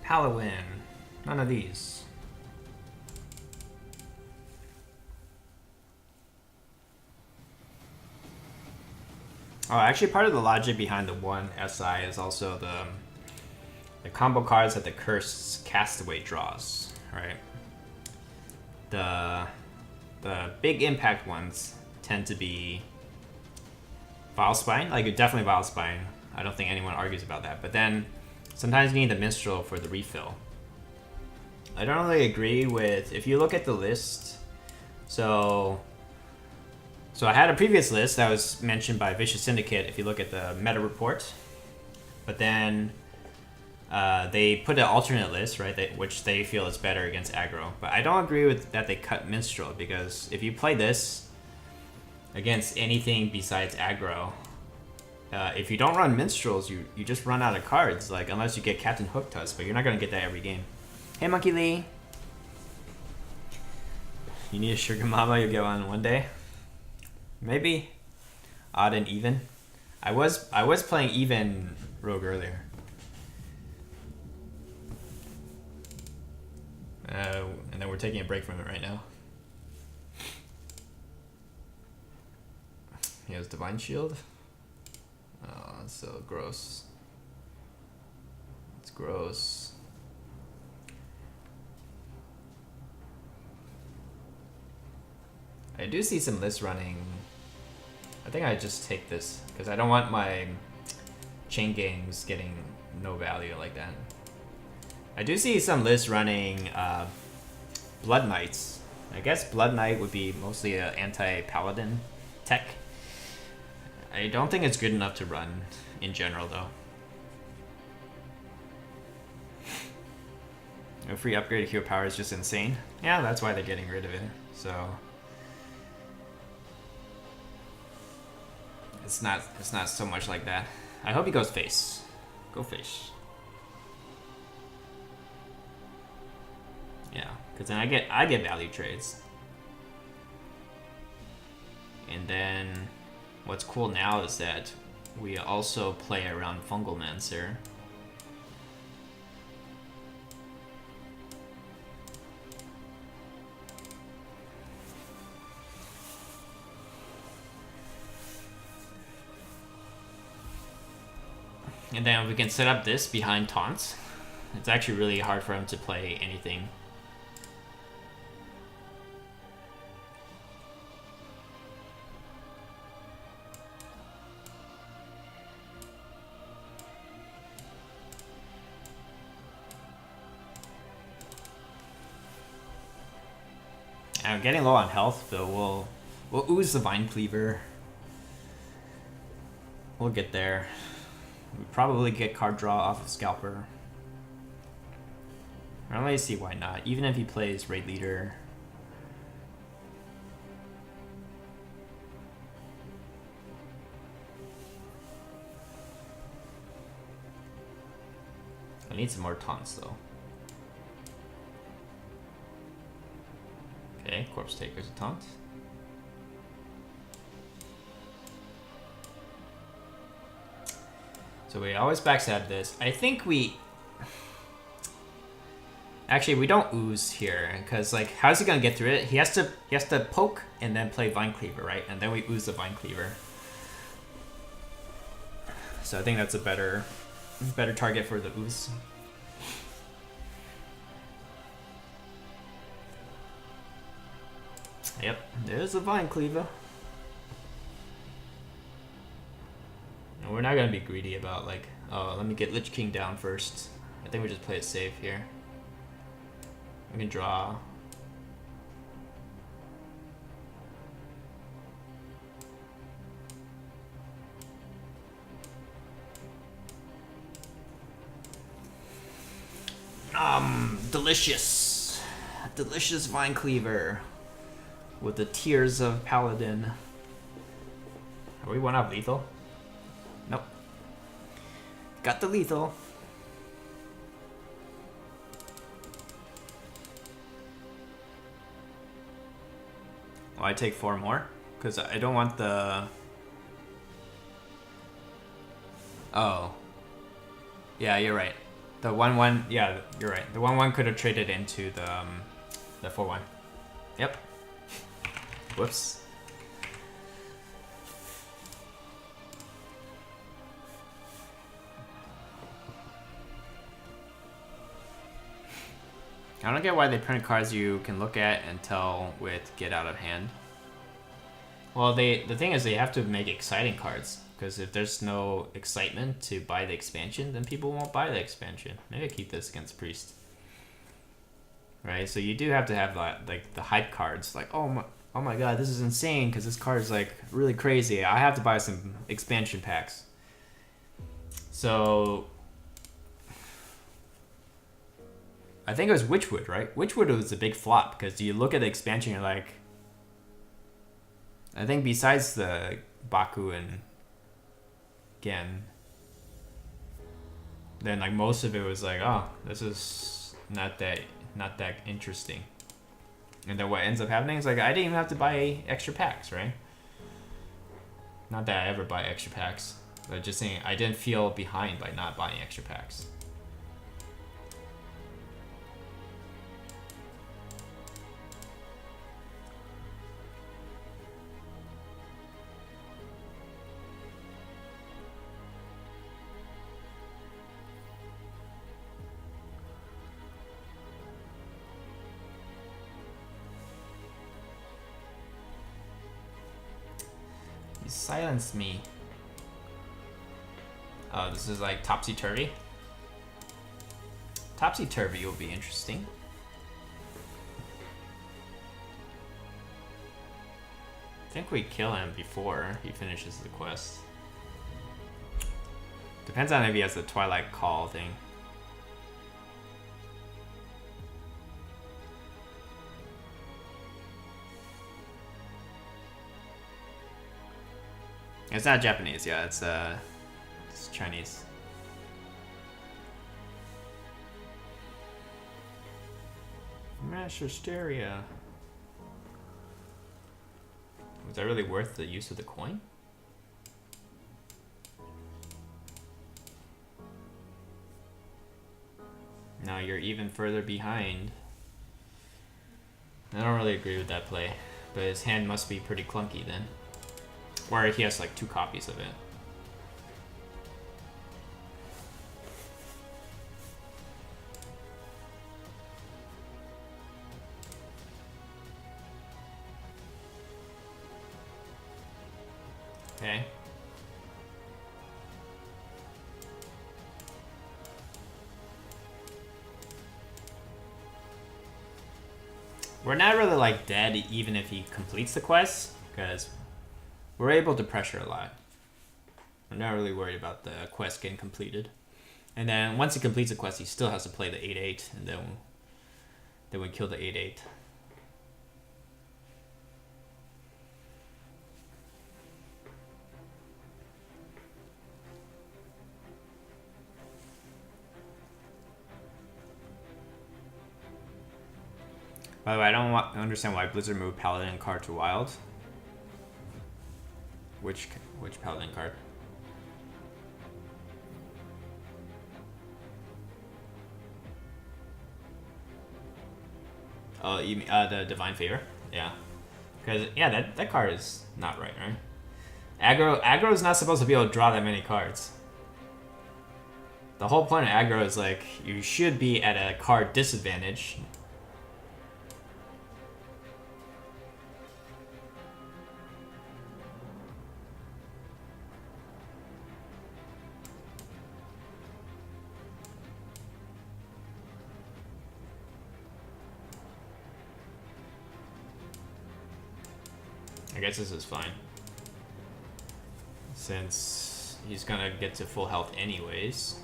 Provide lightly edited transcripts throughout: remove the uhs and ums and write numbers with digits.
Halloween. None of these. Oh, actually, part of the logic behind the one SI is also the combo cards that the Cursed Castaway draws, right? The big impact ones tend to be Vilespine, like definitely Vilespine. I don't think anyone argues about that. But then sometimes you need the Minstrel for the refill. I don't really agree with, if you look at the list, so I had a previous list that was mentioned by Vicious Syndicate if you look at the meta report, but then they put an alternate list, right, which they feel is better against aggro. But I don't agree with that they cut Minstrel, because if you play this against anything besides aggro, if you don't run Minstrels, you just run out of cards, like unless you get Captain Hook Tusk, but you're not going to get that every game. Hey Monkey Lee! You need a Sugar Mama, you'll get one one day. Maybe odd and even. I was playing even Rogue earlier. And then we're taking a break from it right now. He has Divine Shield. Oh, that's so gross. It's gross. I do see some lists running. I think I just take this because I don't want my chain gangs getting no value like that. I do see some lists running Blood Knights. I guess Blood Knight would be mostly an anti-paladin tech. I don't think it's good enough to run in general though. A free upgrade to hero power is just insane. Yeah, that's why they're getting rid of it. So it's not so much like that. I hope he goes face. Go face. Yeah, because then I get value trades. And then what's cool now is that we also play around Fungal Mancer. And then we can set up this behind taunts. It's actually really hard for him to play anything. I'm getting low on health, so we'll ooze the Vine Cleaver. We'll get there. We probably get card draw off of Scalper. I don't really see why not, even if he plays Raid Leader. I need some more taunts though. Okay, Corpse Taker's a taunt. So we always backstab this. I think we... Actually, we don't ooze here, because like, how's he gonna get through it? He has to poke and then play Vine Cleaver, right? And then we ooze the Vine Cleaver. So I think that's a better target for the ooze. Yep, there's the Vine Cleaver. And we're not gonna be greedy about like, oh, let me get Lich King down first. I think we just play it safe here. We can draw. Delicious. Delicious Vine Cleaver. With the Tears of Paladin. Are we one off lethal? Nope. Got the lethal. Oh, I take 4 more? Because I don't want the... Oh. Yeah, you're right. The 1/1, yeah, you're right. The 1/1 could have traded into the 4/1. Yep. Whoops. I don't get why they print cards you can look at and tell with get out of hand. Well, the thing is they have to make exciting cards, because if there's no excitement to buy the expansion, then people won't buy the expansion. Maybe I keep this against Priest. Right, so you do have to have that, like the hype cards, like oh my god, this is insane because this card is like really crazy. I have to buy some expansion packs. So I think it was Witchwood, right? Witchwood was a big flop because you look at the expansion, you're like, I think besides the Baku and Gen, then like most of it was like, oh, this is not that interesting. And then what ends up happening is like I didn't even have to buy extra packs, right? Not that I ever buy extra packs, but just saying I didn't feel behind by not buying extra packs. You silenced me. Oh, this is like topsy-turvy. Topsy-turvy will be interesting. I think we kill him before he finishes the quest. Depends on if he has the Twilight Call thing. It's not Japanese, yeah, it's Chinese. Mash Hysteria. Was that really worth the use of the coin? Now you're even further behind. I don't really agree with that play, but his hand must be pretty clunky then. Or he has like 2 copies of it. Okay. We're not really like dead even if he completes the quest, because we're able to pressure a lot. We're not really worried about the quest getting completed. And then once he completes the quest, he still has to play the 8/8, and then we kill the 8/8. By the way, I don't understand why Blizzard moved Paladin card to Wild. Which Paladin card? Oh, you mean the Divine Favor? Yeah. Because yeah, that card is not right? Aggro is not supposed to be able to draw that many cards. The whole point of aggro is like you should be at a card disadvantage. I guess this is fine, since he's gonna get to full health anyways.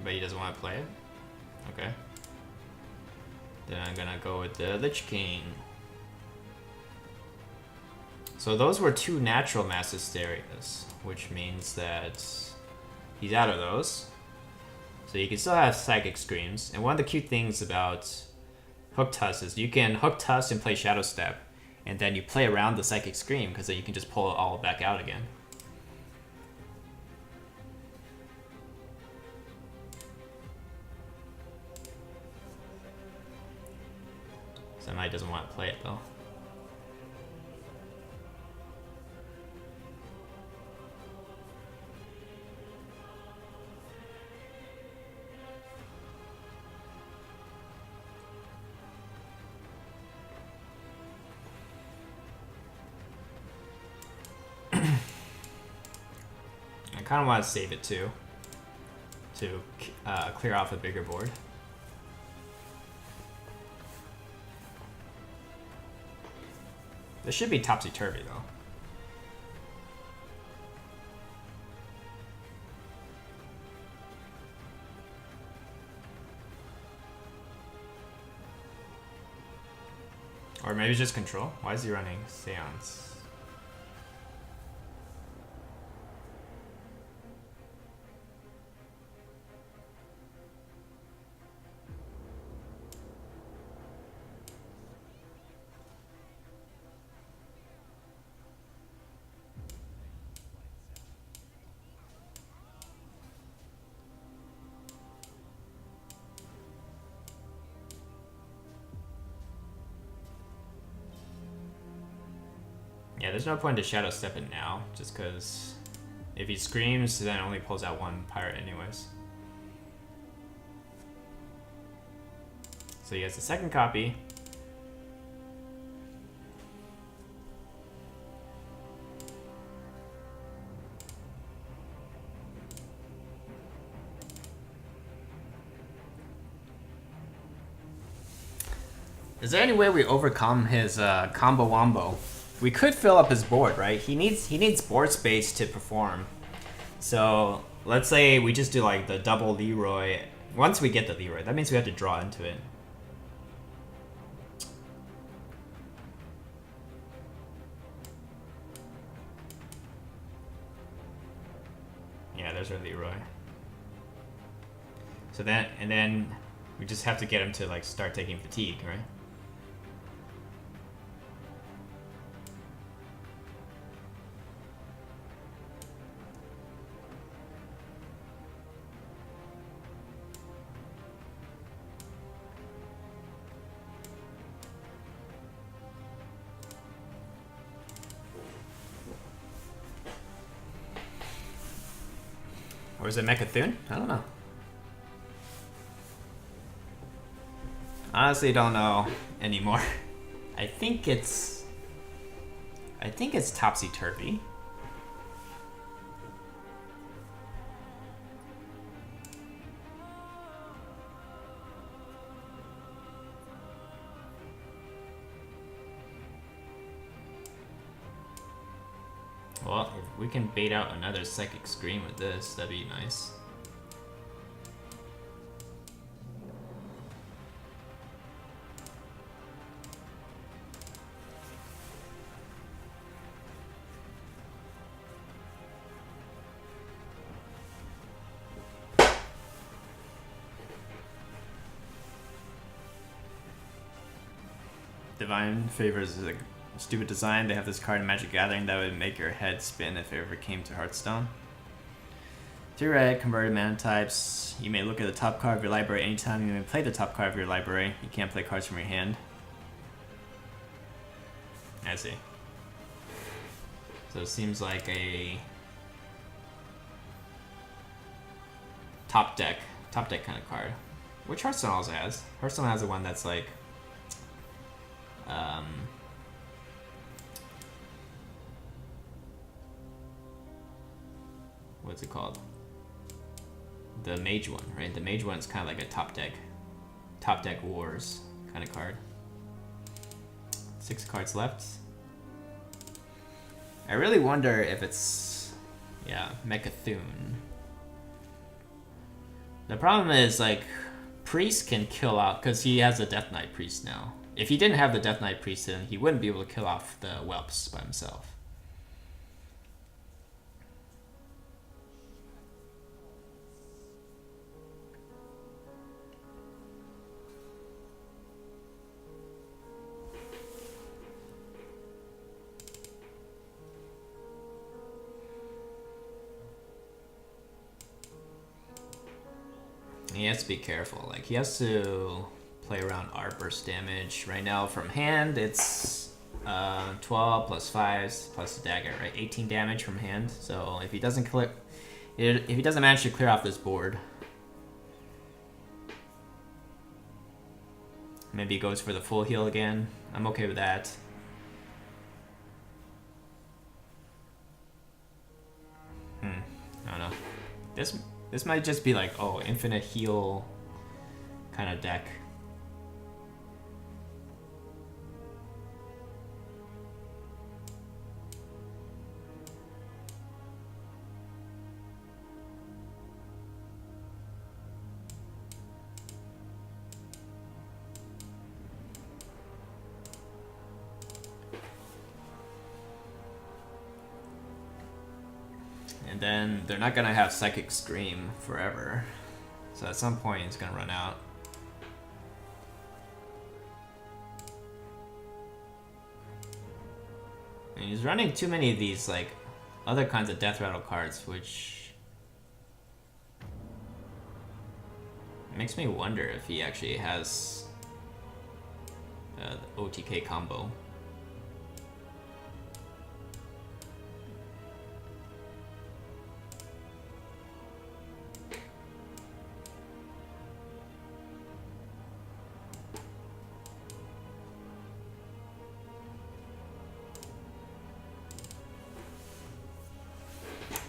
But he doesn't want to play it? Okay. Then I'm gonna go with the Lich King. So those were 2 natural mass hysterias, which means that he's out of those. So you can still have Psychic Screams. And one of the cute things about Hook Tusk is you can Hook Tusk and play Shadow Step, and then you play around the Psychic Scream, because then you can just pull it all back out again. Somebody doesn't want to play it though. I kind of want to save it too, to clear off a bigger board. This should be topsy-turvy though. Or maybe just control? Why is he running Seance? Yeah, there's no point to Shadow Step it now, just because if he screams, then it only pulls out one pirate anyways. So he has the second copy. Is there any way we overcome his combo wombo? We could fill up his board, right? He needs board space to perform. So let's say we just do like the double Leroy. Once we get the Leroy, that means we have to draw into it. Yeah, there's our Leroy. So then we just have to get him to like start taking fatigue, right? Or is it Mechathune? I don't know. Honestly, don't know anymore. I think it's topsy-turvy. Well, if we can bait out another Psychic Scream with this, that'd be nice. Divine Favors is a stupid design. They have this card in Magic Gathering that would make your head spin if it ever came to Hearthstone. 3 red, converted mana types. You may look at the top card of your library anytime you may play the top card of your library. You can't play cards from your hand. I see. So it seems like a top deck kind of card. Which Hearthstone also has. Hearthstone has the one that's like what's it called? The Mage one, right? The Mage one's kind of like a top deck wars kind of card. 6 cards left. I really wonder if it's, yeah, Mechathune. The problem is, like, Priest can kill out, because he has a Death Knight Priest now. If he didn't have the Death Knight Priest, then he wouldn't be able to kill off the Whelps by himself. He has to be careful. Like, he has to play around art burst damage. Right now, from hand, it's 12 plus 5 plus the dagger, right? 18 damage from hand. So if he doesn't manage to clear off this board, maybe he goes for the full heal again. I'm okay with that. I don't know. This might just be like, oh, infinite heal kind of deck. And then they're not gonna have Psychic Scream forever. So at some point it's gonna run out. And he's running too many of these like other kinds of Death Rattle cards, which makes me wonder if he actually has the OTK combo.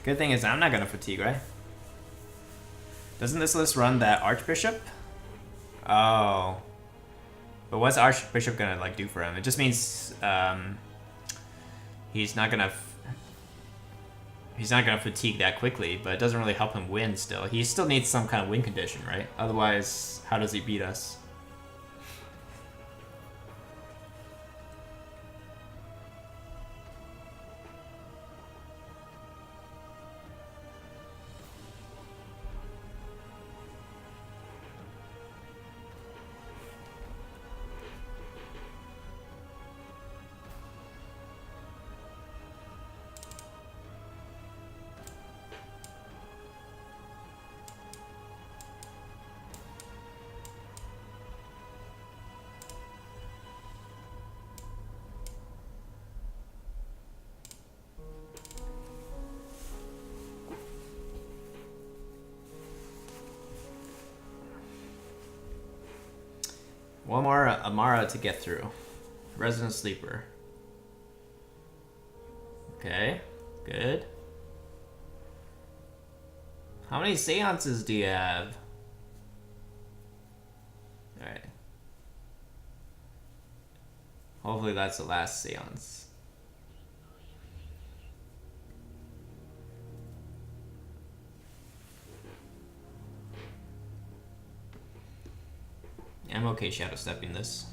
Good thing is I'm not gonna fatigue, right? Doesn't this list run that Archbishop? Oh. But what's Archbishop gonna like do for him? It just means he's not gonna fatigue that quickly, but it doesn't really help him win still. He still needs some kind of win condition, right? Otherwise, how does he beat us? One more Amara to get through. Resident Sleeper. Okay, good. How many seances do you have? Alright. Hopefully that's the last seance. I'm okay shadow stepping this.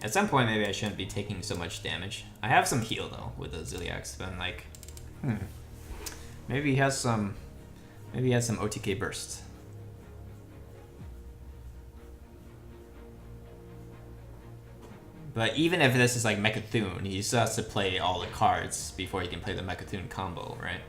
At some point, maybe I shouldn't be taking so much damage. I have some heal though with the Ziliax, but I'm like, maybe he has some OTK burst. But even if this is like Mecha'thun, he still has to play all the cards before he can play the Mecha'thun combo, right?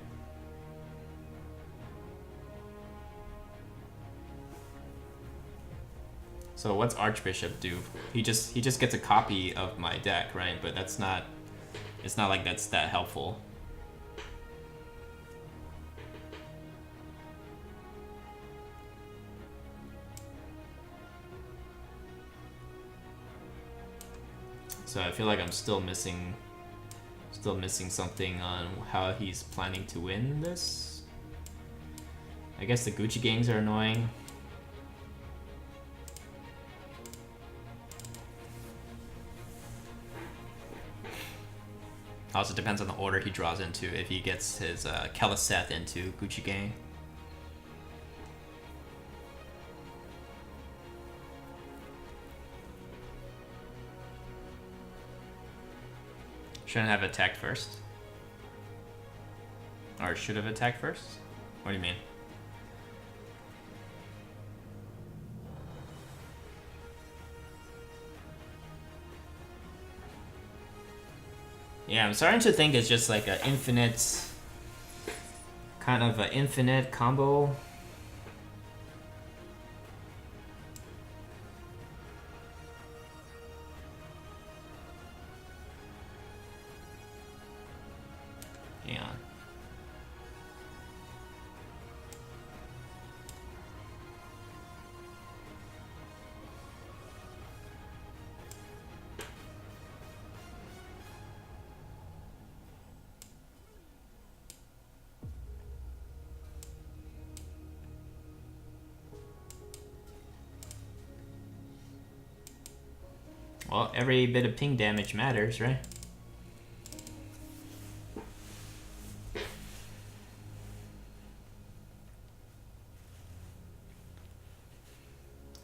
So what's Archbishop do? He just gets a copy of my deck, right? But that's not, it's not like that's that helpful. So I feel like I'm still missing something on how he's planning to win this. I guess the Gucci gangs are annoying. Also depends on the order he draws into, if he gets his Keliseth into Gucci gang. Shouldn't have attacked first? Or should have attacked first? What do you mean? Yeah, I'm starting to think it's just like an infinite, kind of an infinite combo. Hang on. Well, every bit of ping damage matters, right?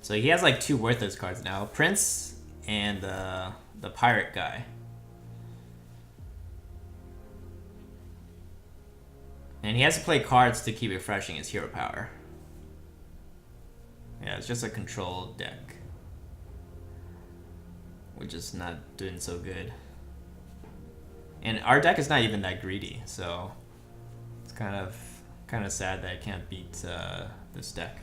So he has like 2 worthless cards now. Prince and the pirate guy. And he has to play cards to keep refreshing his hero power. Yeah, it's just a control deck. We're just not doing so good. And our deck is not even that greedy, so it's kind of sad that I can't beat this deck.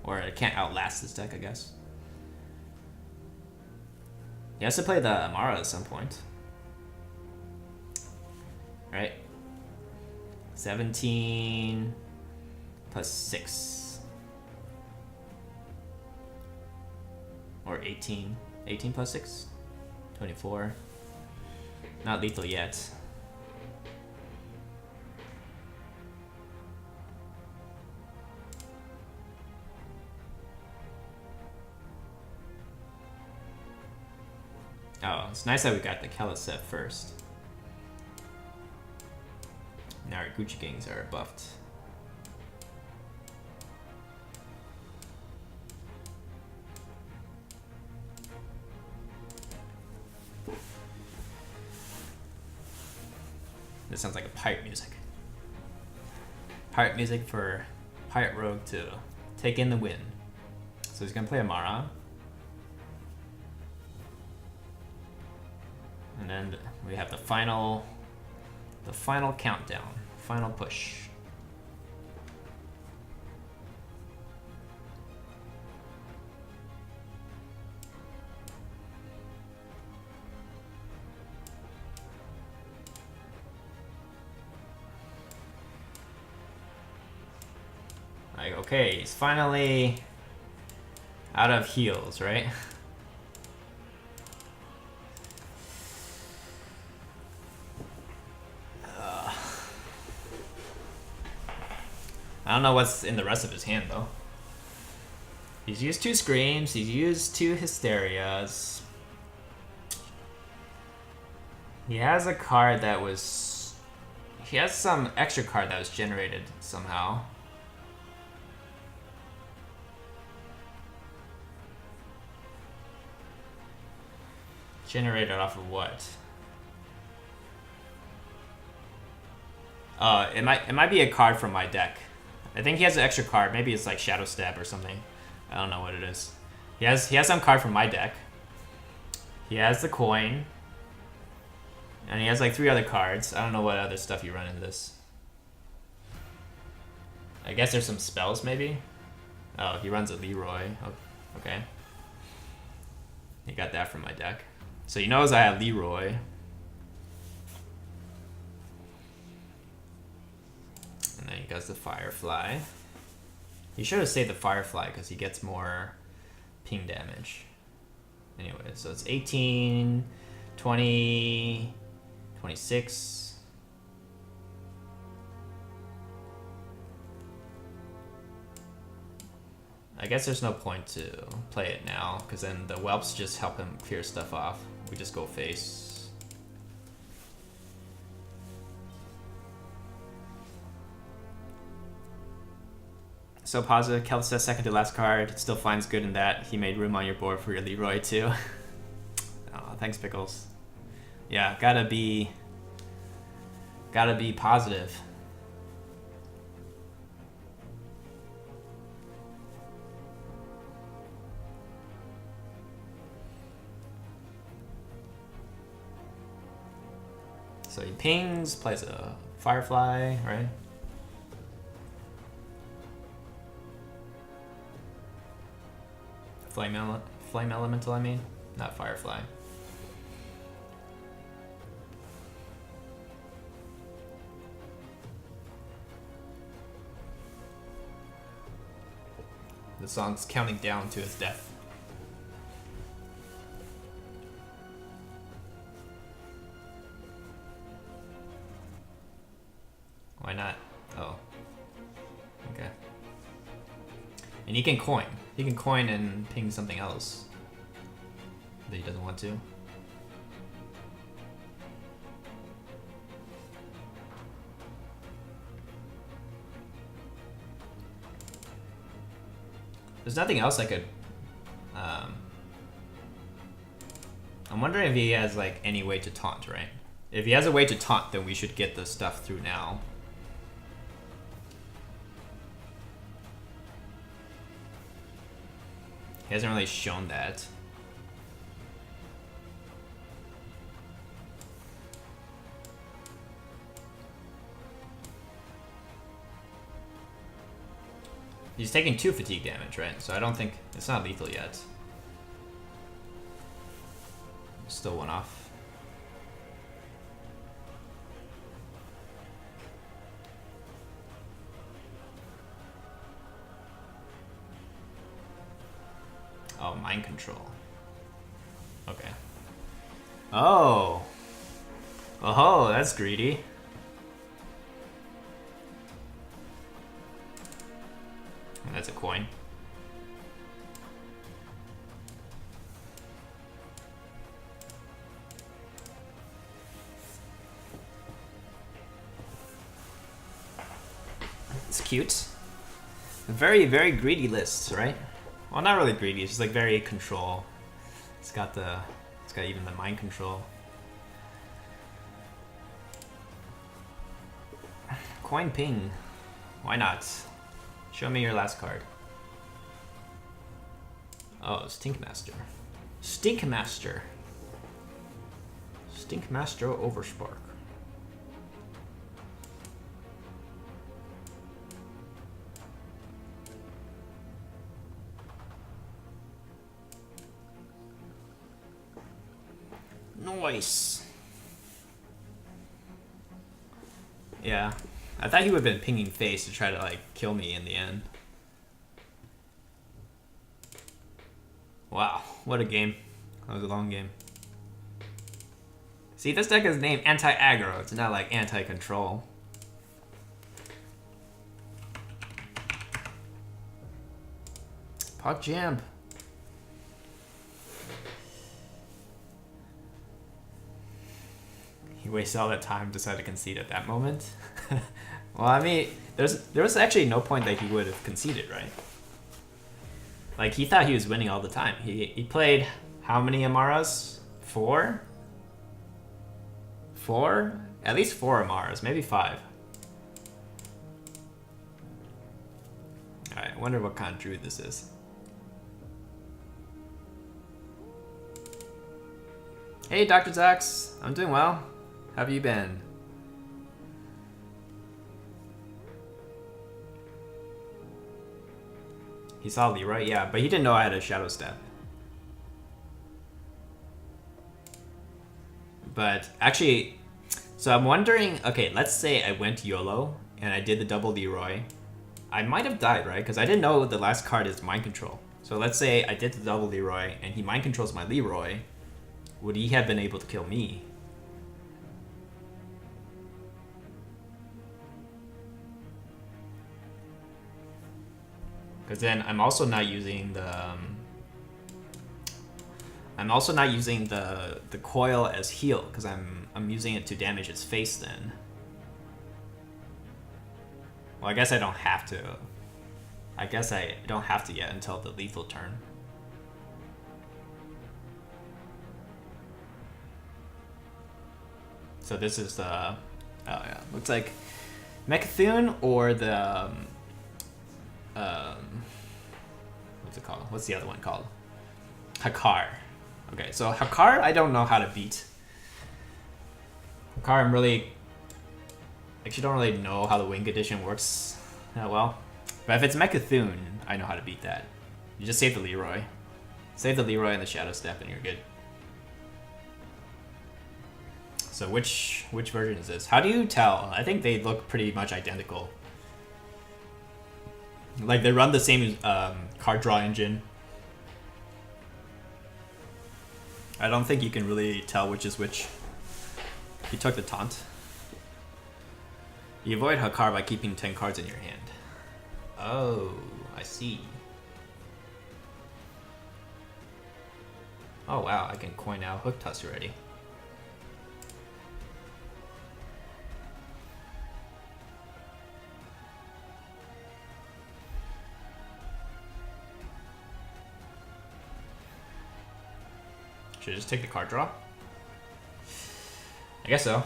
Or I can't outlast this deck, I guess. He has to play the Amara at some point. Right? 17 plus 6. Or 18. 18 plus 6? 24. Not lethal yet. Oh, it's nice that we got the Kaliseth first. Now our Gucci Gangs are buffed. This sounds like a pirate music. Pirate music for Pirate Rogue to take in the win. So he's gonna play Amara. And then we have the final countdown, final push. Like, okay, he's finally out of heals, right? I don't know what's in the rest of his hand, though. He's used 2 Screams, he's used 2 Hysterias. He has a card that was... He has some extra card that was generated somehow. Generated off of what? It might be a card from my deck. I think he has an extra card. Maybe it's like Shadow Stab or something. I don't know what it is. He has some card from my deck. He has the coin. And he has like 3 other cards. I don't know what other stuff you run in this. I guess there's some spells maybe? Oh, he runs a Leroy. Oh, okay. He got that from my deck. So he knows I have Leroy. And then he does the Firefly. He should have saved the Firefly because he gets more ping damage. Anyway, so it's 18, 20, 26. I guess there's no point to play it now because then the whelps just help him clear stuff off. We just go face. So positive, Kelsey second to last card. Still finds good in that. He made room on your board for your Leroy too. Oh, thanks, Pickles. Yeah, gotta be positive. So he pings, plays a Firefly, right? Flame Elemental, I mean, not Firefly. The song's counting down to his death. Why not? Oh. Okay. And he can coin. He can coin and ping something else that he doesn't want to. There's nothing else I could... I'm wondering if he has like any way to taunt, right? If he has a way to taunt, then we should get the stuff through now. He hasn't really shown that. He's taking 2 fatigue damage, right? So I don't think... It's not lethal yet. Still 1 off. Oh, mind control. Okay. Oh! Oh, that's greedy. That's a coin. It's cute. Very, very greedy lists, right? Well, not really greedy. It's just like very control. It's got even the mind control. Coin ping. Why not? Show me your last card. Oh, Stinkmaster. Stinkmaster. Stinkmaster Overspark. Nice. Yeah. I thought he would have been pinging face to try to like kill me in the end. Wow, what a game. That was a long game. See, this deck is named Anti-Aggro. It's not like anti-control. Puck Jam. He wasted all that time, decided to concede at that moment. Well, I mean, there was actually no point that he would have conceded, right? Like, he thought he was winning all the time. He played how many Amaras? 4? 4? At least 4 Amaras, maybe 5. Alright, I wonder what kind of druid this is. Hey, Dr. Zax. I'm doing well. How have you been? He saw Leroy, yeah, but he didn't know I had a Shadow Step. But actually, so I'm wondering, okay, let's say I went YOLO and I did the double Leroy. I might have died, right? Because I didn't know the last card is Mind Control. So let's say I did the double Leroy and he Mind Controls my Leroy. Would he have been able to kill me? Because then I'm also not using the the coil as heal, because I'm using it to damage its face then. Well, I guess I don't have to. I guess I don't have to yet until the lethal turn. So this is the oh yeah, looks like Mechathune or the what's it called? What's the other one called? Hakar. Okay, so Hakar I don't know how to beat. Hakar, I'm really... Actually, don't really know how the wing condition works that well. But if it's Mechathune, I know how to beat that. You just save the Leroy. Save the Leroy and the Shadow Step and you're good. So which version is this? How do you tell? I think they look pretty much identical. Like they run the same card draw engine. I don't think you can really tell which is which. You took the taunt. You avoid Hakar by keeping 10 cards in your hand. Oh, I see. Oh wow, I can coin out Hook Tusk already. Should I just take the card draw? I guess so.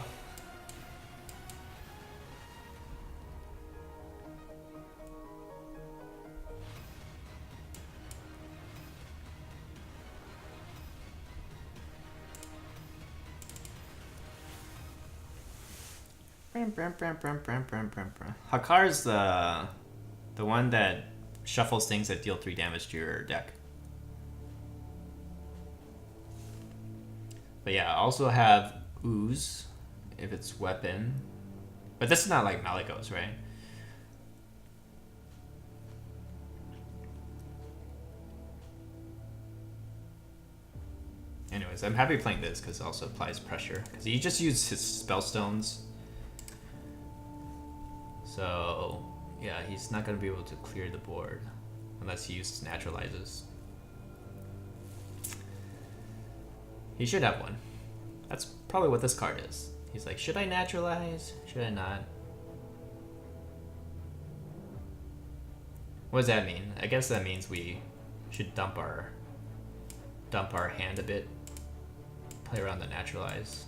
Hakar's the one that shuffles things that deal 3 damage to your deck. But yeah, I also have Ooze, if it's weapon. But this is not like Malygos, right? Anyways, I'm happy playing this because it also applies pressure. Because he just used his Spellstones. So, yeah, he's not going to be able to clear the board unless he uses Naturalizes. He should have one. That's probably what this card is. He's like, should I naturalize? Should I not? What does that mean? I guess that means we should dump our hand a bit. Play around the naturalize.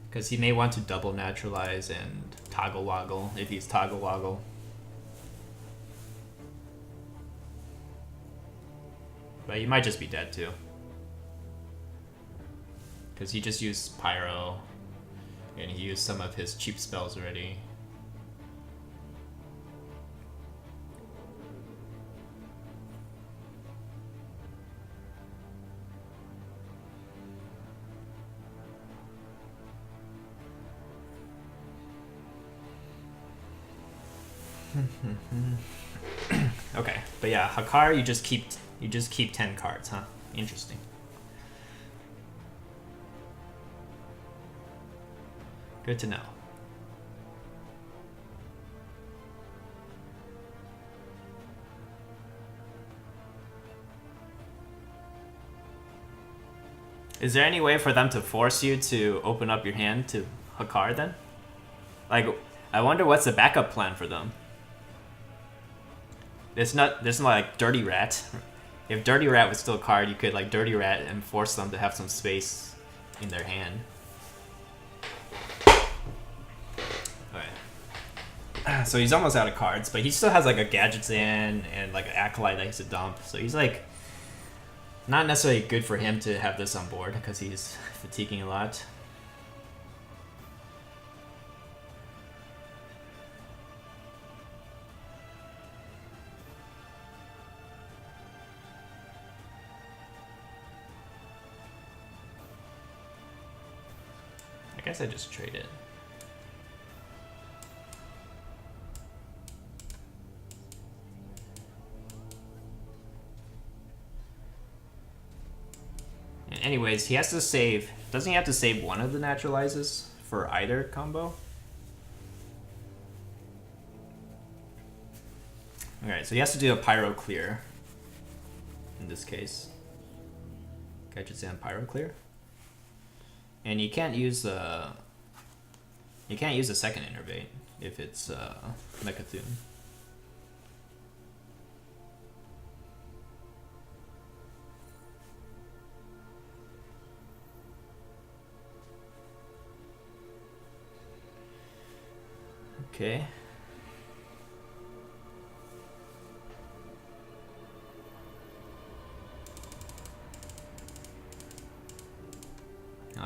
Because he may want to double naturalize and toggle woggle if he's toggle woggle. But you might just be dead too. Because he just used Pyro, and he used some of his cheap spells already. Okay, but yeah, Hakar, you just keep 10 cards, huh? Interesting. Good to know. Is there any way for them to force you to open up your hand to Hakar then? Like, I wonder what's the backup plan for them. There's not like Dirty Rat. If Dirty Rat was still a card, you could like Dirty Rat and force them to have some space in their hand. Alright. So he's almost out of cards, but he still has like a Gadget's in and like an Acolyte that he's to dump. So he's like not necessarily good for him to have this on board because he's fatiguing a lot. I guess I just trade it. And anyways, he has to save. Doesn't he have to save one of the naturalizes for either combo? Alright, so he has to do a Pyro clear. In this case. Gadget's and Pyro clear. And you can't use the second innervate if it's Mechathune. Okay.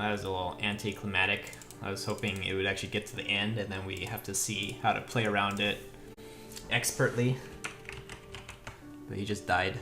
that was a little anticlimactic. I was hoping it would actually get to the end, and then we have to see how to play around it expertly. But he just died.